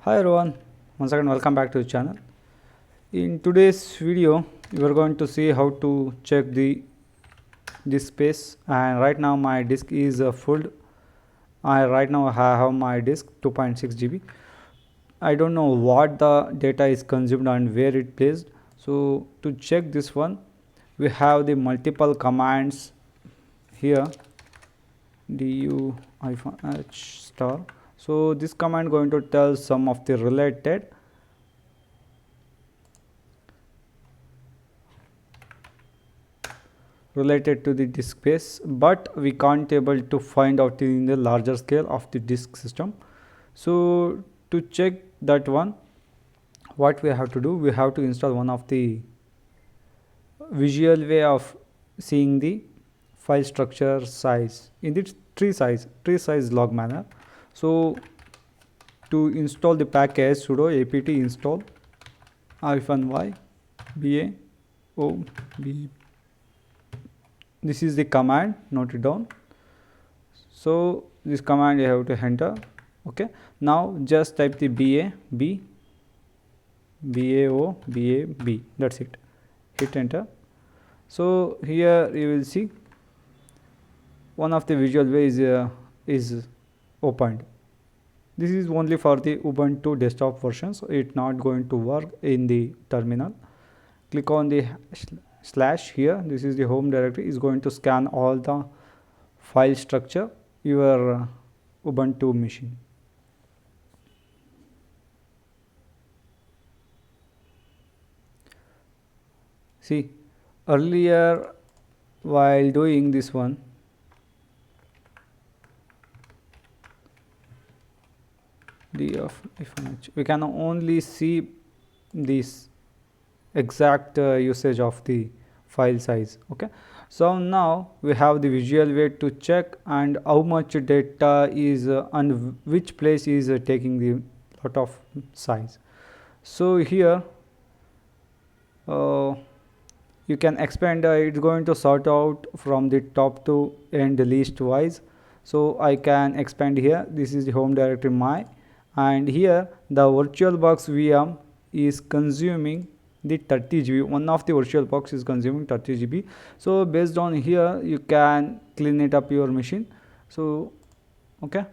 Hi everyone, once again welcome back to the channel. In today's video we are going to see how to check the disk space, and right now my disk is full. I right now have my disk 2.6 GB. I don't know what the data is consumed and where it placed. So to check this one, we have the multiple commands here, du-h star. So this command going to tell some of the related to the disk space, but we can't able to find out in the larger scale of the disk system. So to check that one, what we have to do, we have to install one of the visual way of seeing the file structure size in the tree size log manner. So to install the package, sudo apt install -y baob. This is the command, note it down. So this command you have to enter. Okay, now just type the baob, that's it, hit enter. So here you will see one of the visual way is opened. This is only for the Ubuntu desktop version, so it's not going to work in the terminal. Click on the slash here. This is the home directory, is going to scan all the file structure your Ubuntu machine. See, earlier while doing this one, we can only see this exact usage of the file size. Okay, so now we have the visual way to check and how much data is and which place is taking the lot of size. So here you can expand, it's going to sort out from the top to end least wise. So I can expand here. This is the home directory my, and here the VirtualBox VM is consuming the 30 GB. One of the VirtualBox is consuming 30 GB. So based on here you can clean it up your machine. So okay,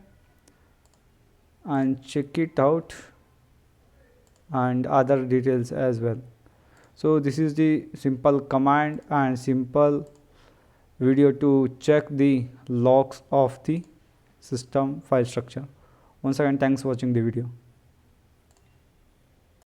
and check it out and other details as well. So this is the simple command and simple video to check the logs of the system file structure. Once again, thanks for watching the video.